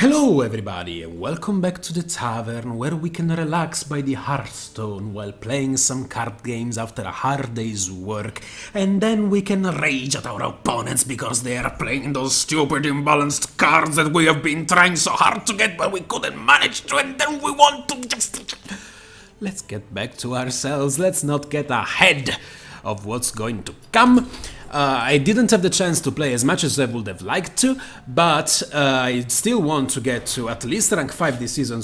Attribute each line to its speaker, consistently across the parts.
Speaker 1: Hello everybody and welcome back to the tavern where we can relax by the Hearthstone while playing some card games after a hard day's work, and then we can rage at our opponents because they are playing those stupid imbalanced cards that we have been trying so hard to get but we couldn't manage to, and then we want to just... Let's get back to ourselves, let's not get ahead of what's going to come. I didn't have the chance to play as much as I would have liked to, but I still want to get to at least rank 5 this season.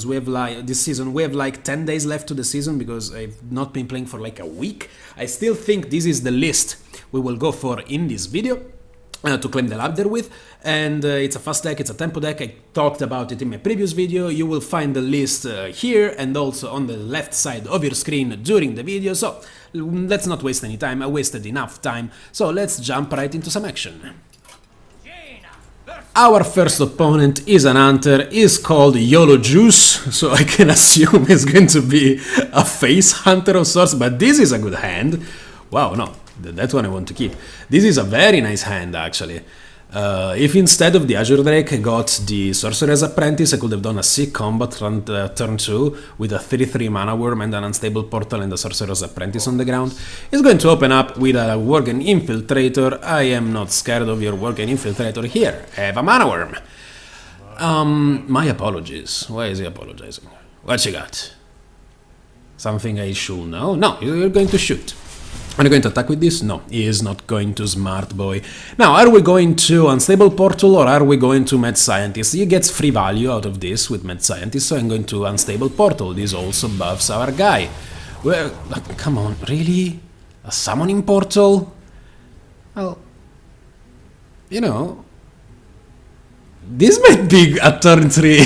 Speaker 1: We have like 10 days left to the season because I've not been playing for like a week. I still think this is the list we will go for in this video. To claim the ladder with, and it's a fast deck, it's a tempo deck. I talked about it in my previous video. You will find the list here and also on the left side of your screen during the video, so let's not waste any time. I wasted enough time, so let's jump right into some action. Our first opponent is an hunter, is called YOLO Juice, so I can assume it's going to be a face hunter of sorts, but this is a good hand. Wow, no. That one I want to keep. This is a very nice hand, actually. If instead of the Azure Drake I got the Sorcerer's Apprentice, I could have done a sick combat turn 2 with a 3-3 Mana Worm and an Unstable Portal and a Sorcerer's Apprentice on the ground. It's going to open up with a Worgen Infiltrator. I am not scared of your Worgen Infiltrator here. I have a Mana Worm. My apologies. Why is he apologizing? What you got? Something I should know? No, you're going to shoot. Are you going to attack with this? No, he is not going to Smart Boy. Now, are we going to Unstable Portal or are we going to Mad Scientist? He gets free value out of this with Mad Scientist, so I'm going to Unstable Portal. This also buffs our guy. Well, come on, really? A Summoning Portal? Well, you know, this might be a turn 3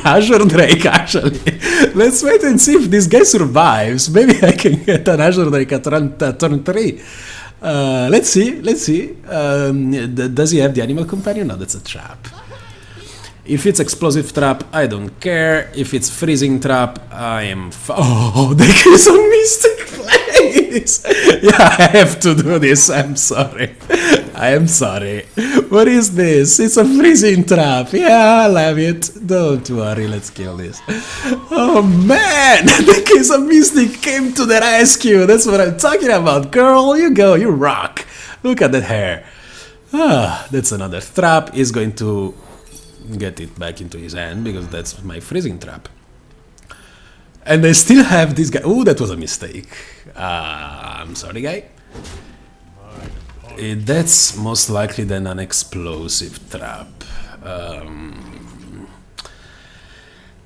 Speaker 1: Azure Drake, actually. Let's wait and see if this guy survives. Maybe I can get an Azure Drake at turn 3. Let's see. Does he have the Animal Companion? No, that's a trap. If it's Explosive Trap, I don't care. If it's Freezing Trap, I am... Oh, there is a Mystic Place! Yeah, I have to do this, I'm sorry. I am sorry. What is this? It's a Freezing Trap. Yeah, I love it. Don't worry, let's kill this. Oh man! The Case of Mystic came to the rescue. That's what I'm talking about. Girl, you go, you rock. Look at that hair. Ah, that's another trap. He's going to get it back into his hand because that's my Freezing Trap. And I still have this guy. Oh, that was a mistake. I'm sorry, guy. That's most likely then an Explosive Trap.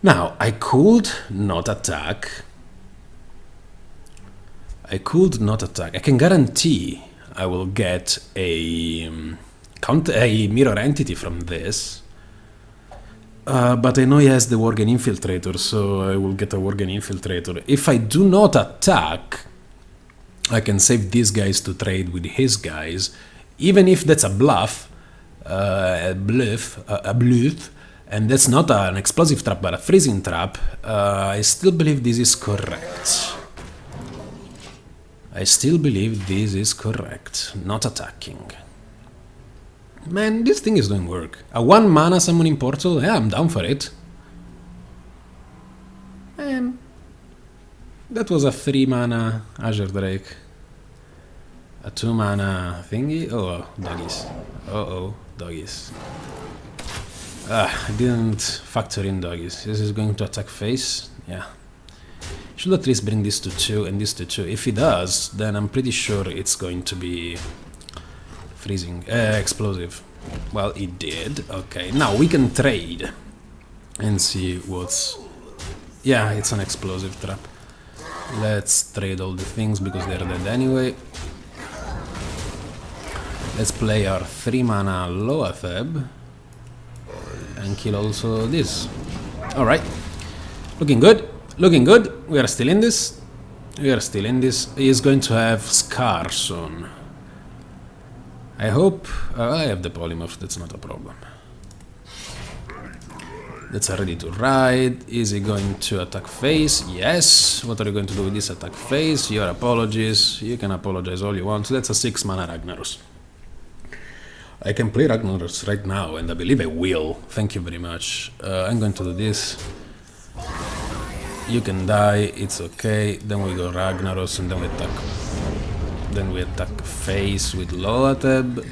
Speaker 1: Now, I could not attack. I can guarantee I will get a mirror entity from this. But I know he has the Worgen Infiltrator, so I will get a Worgen Infiltrator. If I do not attack, I can save these guys to trade with his guys, even if that's a bluff, and that's not an Explosive Trap but a Freezing Trap. I still believe this is correct. Not attacking. Man, this thing is doing work. A 1 mana Summoning Portal? Yeah, I'm down for it. And that was a 3 mana Azure Drake. A 2 mana thingy? Oh, doggies. Uh-oh, doggies. I didn't factor in doggies. This is going to attack face? Yeah. Should at least bring this to 2 and this to 2. If he does, then I'm pretty sure it's going to be... Freezing, explosive. Well, it did. Okay, now we can trade and see what's... Yeah, it's an Explosive Trap. Let's trade all the things because they're dead anyway. Let's play our 3 mana Loatheb and kill also this. Alright, looking good. We are still in this. He is going to have Scar soon. I hope... I have the Polymorph, that's not a problem. That's ready to ride. Is he going to attack face? Yes. What are you going to do with this attack face? Your apologies. You can apologize all you want. That's a 6 mana Ragnaros. I can play Ragnaros right now, and I believe I will. Thank you very much. I'm going to do this. You can die, it's okay. Then we go Ragnaros, and then we attack. Then we attack face with Loateb.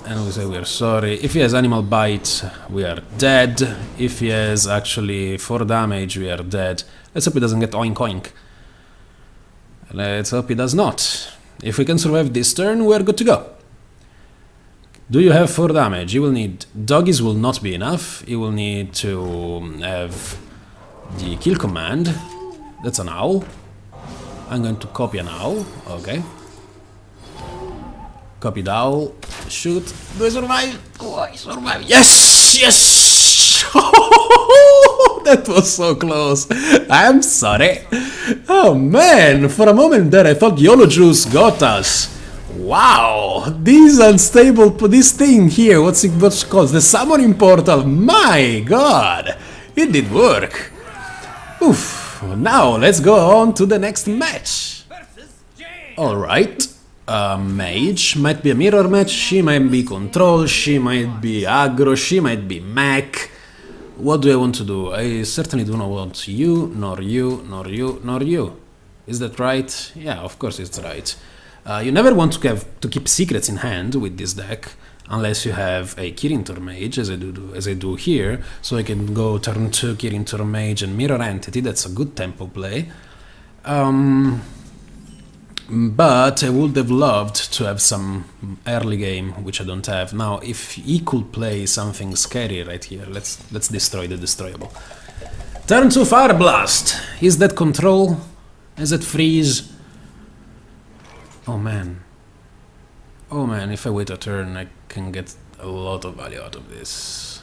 Speaker 1: And we say we are sorry. If he has animal bite, we are dead. If he has actually 4 damage, we are dead. Let's hope he doesn't get oink oink. Let's hope he does not. If we can survive this turn, we are good to go. Do you have 4 damage? You will need... Doggies will not be enough. You will need to have the kill command. That's an owl. I'm going to copy an owl. Okay. Copy the owl. Shoot. Do I survive? Oh, I survive. Yes! Yes! That was so close. I'm sorry. Oh man, for a moment there I thought YOLO Juice got us. Wow, this thing here, what's it called? The summoning portal. My god, it did work. Oof. Now let's go on to the next match. Alright, Mage might be a mirror match, she might be control, she might be aggro, she might be mech. What do I want to do? I certainly do not want you, nor you, nor you, nor you. Is that right? Yeah, of course it's right. You never want to keep secrets in hand with this deck, unless you have a Kirin Mage, as I do here, so I can go turn 2 Kirin Mage and Mirror Entity. That's a good tempo play. But I would have loved to have some early game, which I don't have. Now, if he could play something scary right here, let's destroy the destroyable. Turn 2 Fire Blast! Is that control? Is it freeze? Oh man. Oh man, if I wait a turn, I can get a lot of value out of this.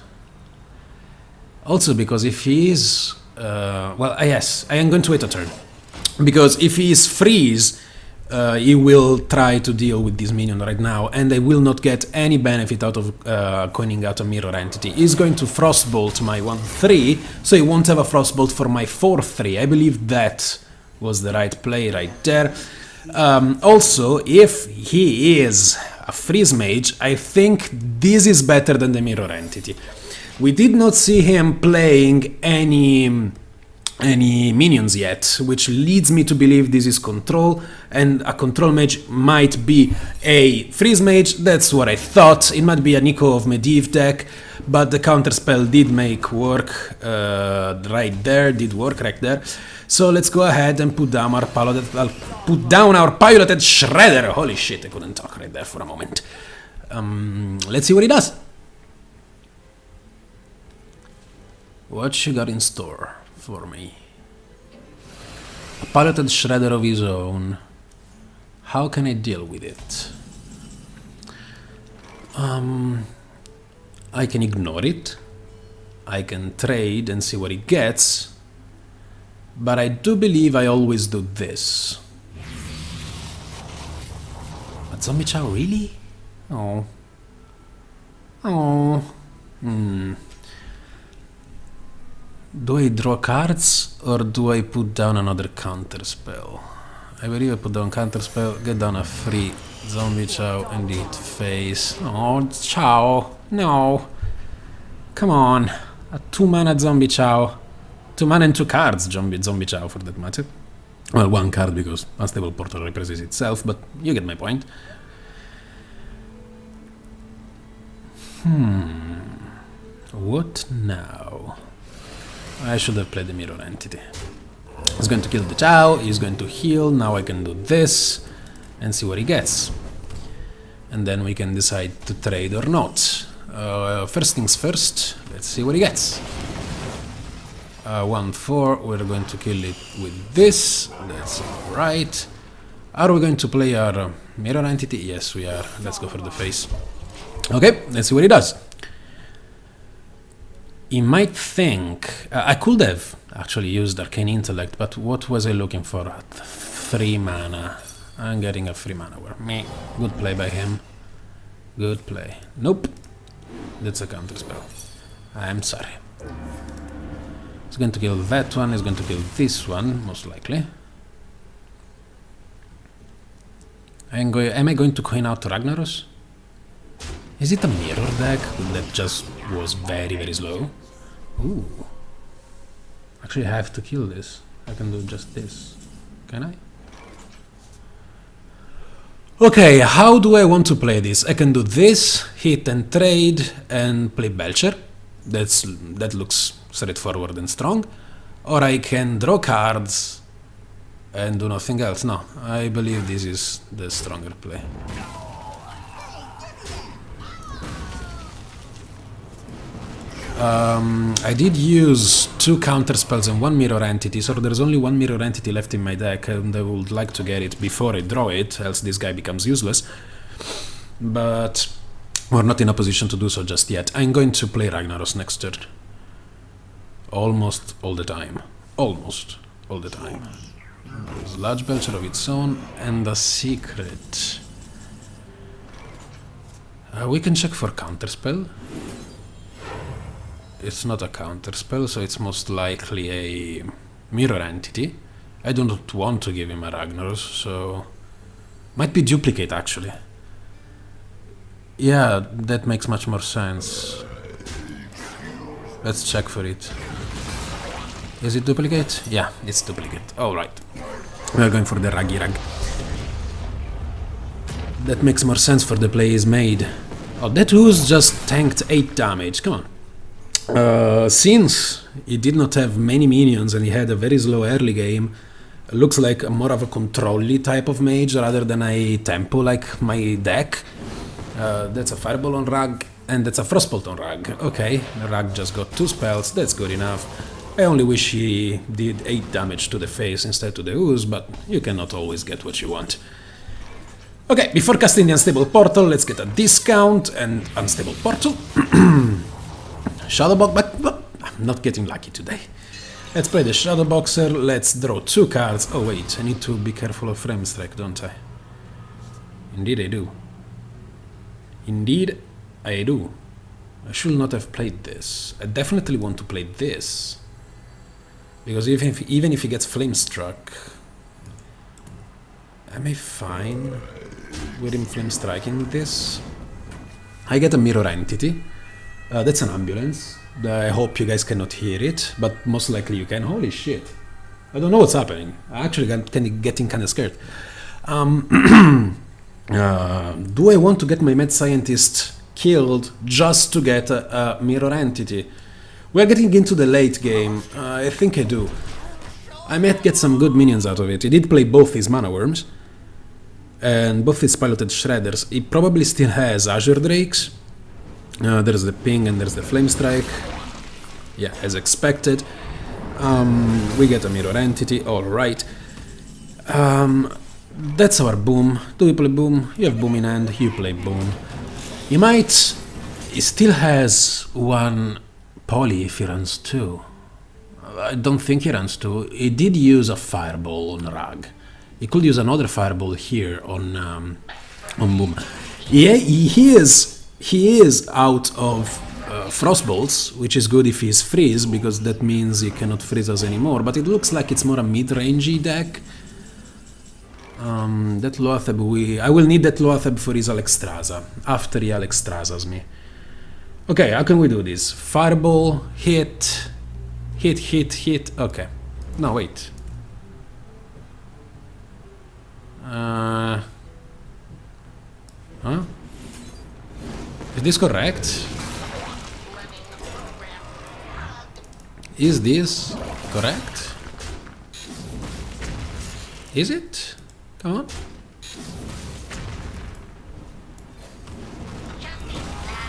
Speaker 1: Also, because if he is... well, yes, I am going to wait a turn. Because if he is freeze, he will try to deal with this minion right now, and I will not get any benefit out of coining out a mirror entity. He's going to Frostbolt my 1-3, so he won't have a Frostbolt for my 4-3. I believe that was the right play right there. Also, if he is a freeze mage, I think this is better than the mirror entity. We did not see him playing any minions yet, which leads me to believe this is control, and a control mage might be a freeze mage. That's what I thought. It might be a Nico of Medivh deck, but the counterspell did make work right there, So let's go ahead and put down our piloted Shredder. Holy shit, I couldn't talk right there for a moment. Let's see what he does. What you got in store for me? A piloted Shredder of his own. How can I deal with it? I can ignore it. I can trade and see what he gets. But I do believe I always do this. A zombie chow, really? Oh. Oh. Do I draw cards, or do I put down another counter spell? I believe I put down counter spell, get down a free zombie chow, and eat face. Oh, chow. No. Come on. A 2-mana zombie chow. 2 mana and 2 cards, zombie chow for that matter. Well, 1 card because Unstable Portal represents itself, but you get my point. What now? I should have played the mirror entity. He's going to kill the chow, he's going to heal, now I can do this and see what he gets. And then we can decide to trade or not. First things first, let's see what he gets. 1-4, we're going to kill it with this, that's right. Are we going to play our mirror entity? Yes, we are. Let's go for the face. Okay, let's see what he does. He might think... I could have actually used Arcane Intellect, but what was I looking for? 3 mana. I'm getting a 3 mana war. Meh. Good play by him. Good play. Nope. That's a counter spell. I'm sorry. He's going to kill that one, he's going to kill this one, most likely. Am I going to coin out Ragnaros? Is it a mirror deck that just was very, very slow? Ooh. Actually, I have to kill this. I can do just this. Can I? Okay, how do I want to play this? I can do this, hit and trade, and play Belcher. That looks straightforward and strong. Or I can draw cards and do nothing else. No, I believe this is the stronger play. I did use 2 counter spells and 1 mirror entity, so there's only 1 mirror entity left in my deck, and I would like to get it before I draw it, else this guy becomes useless. But we're not in a position to do so just yet. I'm going to play Ragnaros next turn. Almost all the time. Almost all the time. There's a large belcher of its own, and a secret. We can check for counterspell. It's not a counterspell, so it's most likely a mirror entity. I do not want to give him a Ragnaros, so... Might be duplicate, actually. Yeah, that makes much more sense. Let's check for it. Is it duplicate? Yeah, it's duplicate. Alright. We are going for the Raggy Rag. That makes more sense for the play is made. Oh, that ooze just tanked 8 damage, come on. Since he did not have many minions and he had a very slow early game, looks like more of a control-y type of mage rather than a tempo like my deck. That's a Fireball on Rag, and that's a Frostbolt on Rag. Okay, Rag just got 2 spells, that's good enough. I only wish he did 8 damage to the face instead to the ooze, but you cannot always get what you want. Okay, before casting the Unstable Portal, let's get a discount and Unstable Portal. Shadowbox, but I'm not getting lucky today. Let's play the Shadowboxer, let's draw 2 cards. Oh wait, I need to be careful of Frame Strike, don't I? Indeed I do. Indeed I do. I should not have played this. I definitely want to play this. Because even if he gets Flame Struck, am I fine with him Flame Striking with this? I get a Mirror Entity. That's an ambulance. I hope you guys cannot hear it, but most likely you can. Holy shit. I don't know what's happening. I actually getting kind of scared. Do I want to get my Mad Scientist killed just to get a Mirror Entity? We're getting into the late game. I think I do. I might get some good minions out of it. He did play both his Mana Worms and both his Piloted Shredders. He probably still has Azure Drakes. There's the ping and there's the Flame Strike. Yeah, as expected. We get a Mirror Entity, alright. That's our Boom. Do we play Boom? You have Boom in hand, you play Boom. He still has 1 Poly if he runs 2. I don't think he runs 2. He did use a Fireball on Rag. He could use another Fireball here on Boom. Yeah, he is out of Frostbolts, which is good if he's freeze, because that means he cannot freeze us anymore, but it looks like it's more a mid-rangey deck. That Loatheb, I will need that Loatheb for his Alexstrasza, after he Alexstrazzas me. Okay, how can we do this? Fireball, hit, okay. No, wait. Huh? Is this correct? Is this correct? Is it? Come on.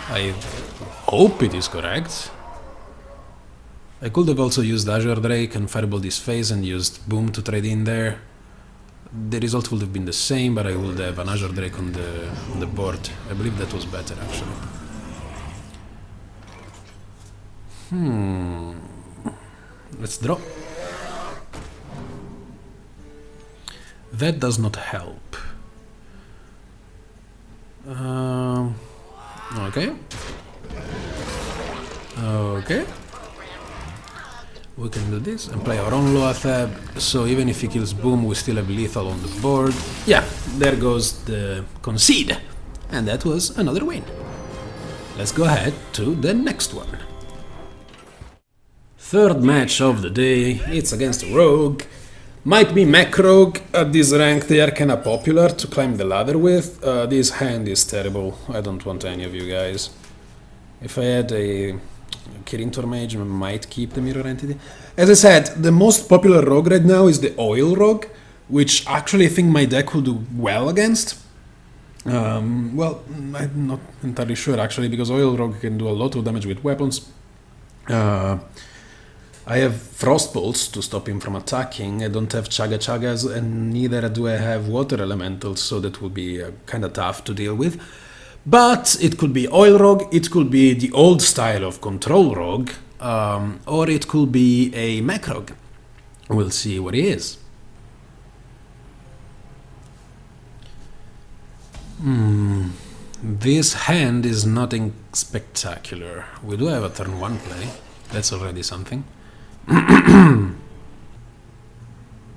Speaker 1: I hope it is correct. I could have also used Azure Drake and Fireball this phase and used Boom to trade in there. The result would have been the same, but I would have an Azure Drake on the board. I believe that was better, actually. Let's draw. That does not help. Okay. Okay. We can do this and play our own Loatheb, so even if he kills Boom, we still have lethal on the board. Yeah, there goes the concede. And that was another win. let's go ahead to the next one. Third match of the day, it's against a rogue. Might be mech rogue. At this rank they are kinda popular to climb the ladder with. This hand is terrible, I don't want any of you guys. If I had a Kirintor Mage, I might keep the mirror entity. As I said, the most popular rogue right now is the oil rogue, which actually I think my deck will do well against. Well, I'm not entirely sure actually, because oil rogue can do a lot of damage with weapons. I have Frost Bolts to stop him from attacking. I don't have Chaga Chagas, and neither do I have Water Elementals, so that would be kinda tough to deal with. But it could be Oil Rogue, it could be the old style of Control Rogue, or it could be a Mech Rogue. We'll see what he is. This hand is nothing spectacular. We do have a turn 1 play, that's already something.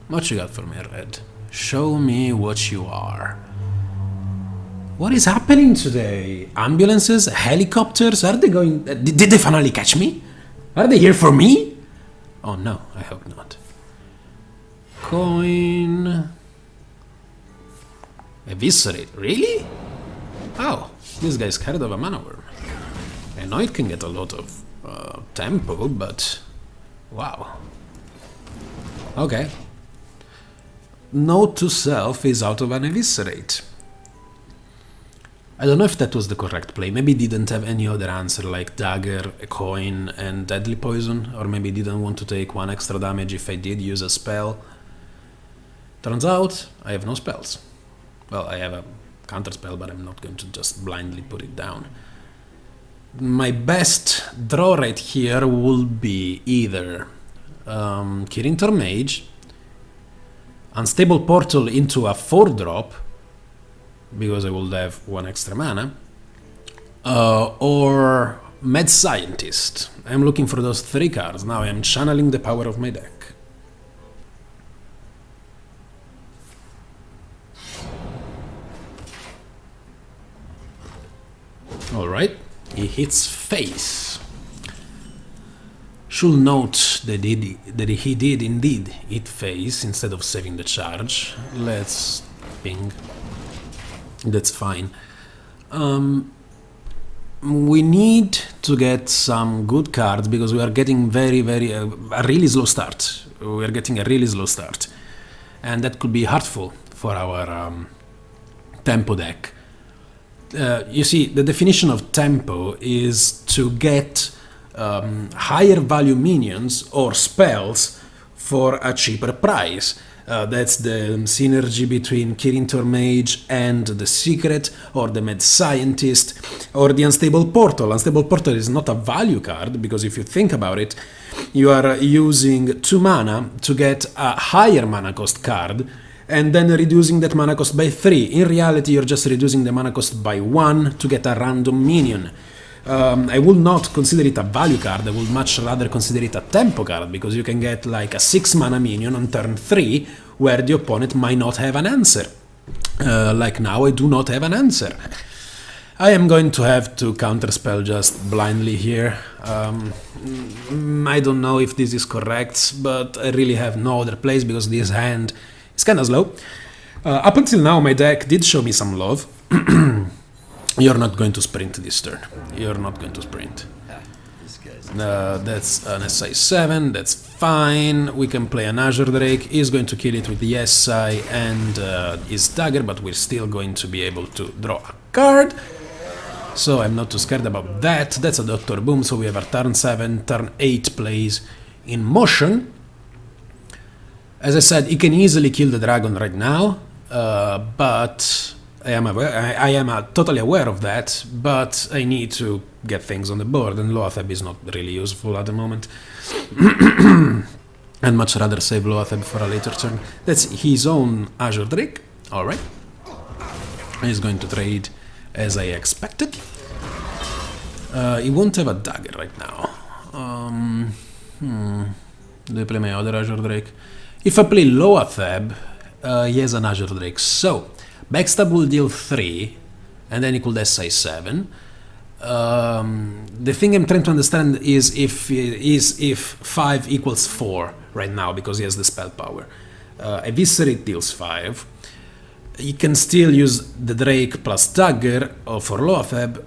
Speaker 1: What you got for me, Red? Show me what you are. What is happening today? Ambulances? Helicopters? Are they going... Did they finally catch me? Are they here for me? Oh no, I hope not. Coin... Eviscerate? Really? Oh, this guy's scared of a mana worm. I know it can get a lot of tempo, but... Wow. Okay. Note to self is out of an Eviscerate. I don't know if that was the correct play. Maybe didn't have any other answer like Dagger, a coin, and Deadly Poison, or maybe didn't want to take 1 extra damage if I did use a spell. Turns out, I have no spells. Well, I have a counter spell, but I'm not going to just blindly put it down. My best draw right here will be either Kirintor Mage, Unstable Portal into a 4-drop, because I will have 1 extra mana, or Mad Scientist. I'm looking for those 3 cards. Now I'm channeling the power of my deck. Alright, he hits face. Should note that he did indeed hit face instead of saving the charge. Let's ping. That's fine. We need to get some good cards because we are getting a really slow start. We are getting a really slow start. And that could be hurtful for our tempo deck. You see, the definition of tempo is to get higher value minions or spells for a cheaper price. That's the synergy between Kirintor Mage and the Secret, or the Mad Scientist, or the Unstable Portal. Unstable Portal is not a value card, because if you think about it, you are using 2 mana to get a higher mana cost card, and then reducing that mana cost by 3. In reality, you're just reducing the mana cost by 1 to get a random minion. I would not consider it a value card, I would much rather consider it a tempo card, because you can get like a 6 mana minion on turn 3, where the opponent might not have an answer. Like now I do not have an answer. I am going to have to counterspell just blindly here. I don't know if this is correct, but I really have no other place, because this hand is kinda slow. Up until now my deck did show me some love. You're not going to sprint this turn. You're not going to sprint. That's an SI7, that's fine. We can play an Azure Drake. He's going to kill it with the SI and his dagger, but we're still going to be able to draw a card. So I'm not too scared about that. That's a Dr. Boom, so we have our turn 7, turn 8 plays in motion. As I said, he can easily kill the dragon right now, but I am totally aware of that, but I need to get things on the board, and Loatheb is not really useful at the moment. I'd much rather save Loatheb for a later turn. That's his own Azure Drake, alright. He's going to trade as I expected. He won't have a dagger right now. Do I play my other Azure Drake? If I play Loatheb, he has an Azure Drake, so Backstab will deal 3, and then he could SI7. The thing I'm trying to understand is if 5 equals 4 right now, because he has the spell power. Eviscerate deals 5. You can still use the Drake plus Dagger for Loatheb.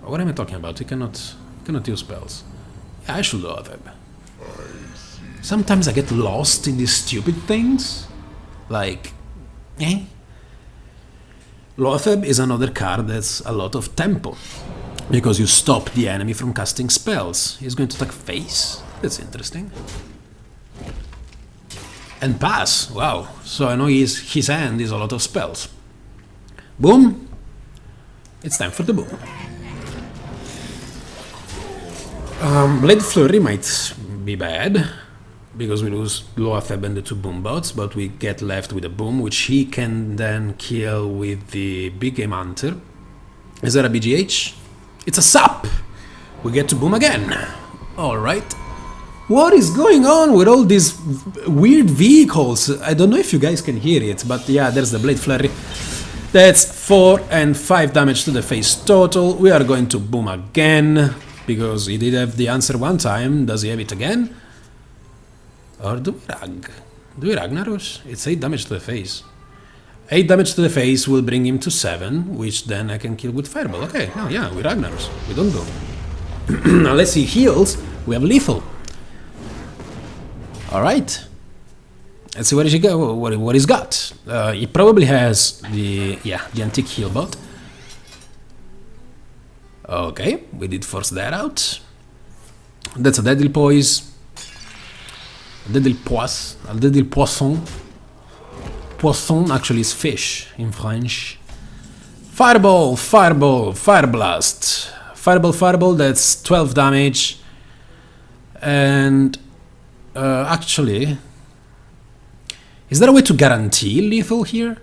Speaker 1: What am I talking about? You cannot use spells. Yeah, I should Loatheb. Sometimes I get lost in these stupid things. Like, Loatheb is another card that's a lot of tempo, because you stop the enemy from casting spells. He's going to attack face. That's interesting. And pass. Wow. So I know his hand is a lot of spells. Boom. It's time for the boom. Blade Flurry might be bad, because we lose Loatheb and the 2 boom bots, but we get left with a boom, which he can then kill with the big game hunter. Is that a BGH? It's a SAP! We get to boom again. Alright. What is going on with all these weird vehicles? I don't know if you guys can hear it, but yeah, there's the Blade Flurry. That's 4 and 5 damage to the face total. We are going to boom again, because he did have the answer one time. Does he have it again? Or do we Ragnaros? It's 8 damage to the face. 8 damage to the face will bring him to 7, which then I can kill with Fireball. Okay, oh yeah, we Ragnaros. We don't go. Unless he heals, we have lethal. Alright. Let's see what he got. What he's got. He probably has the antique heal bot. Okay, we did force that out. That's a Deadly Poise. Deadly Poisson. Poisson actually is fish in French. Fireball, Fireball, Fire Blast. Fireball, that's 12 damage. And actually, is there a way to guarantee lethal here?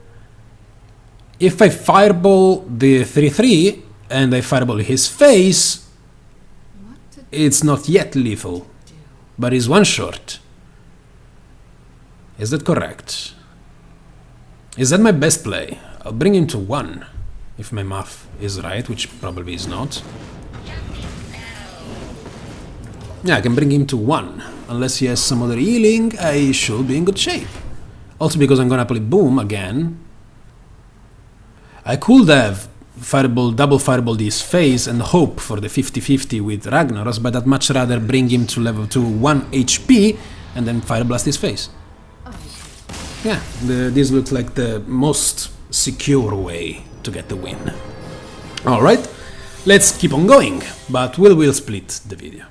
Speaker 1: If I Fireball the 3/3 and I Fireball his face, it's not yet lethal, but is one short. Is that correct? Is that my best play? I'll bring him to 1, if my math is right, which probably is not. Yeah, I can bring him to 1. Unless he has some other healing, I should be in good shape. Also because I'm gonna play boom again. I could have double Fireball his face and hope for the 50-50 with Ragnaros, but I'd much rather bring him to level 2 1 HP and then Fire Blast his face. Yeah, this looks like the most secure way to get the win. Alright, let's keep on going, but we'll split the video.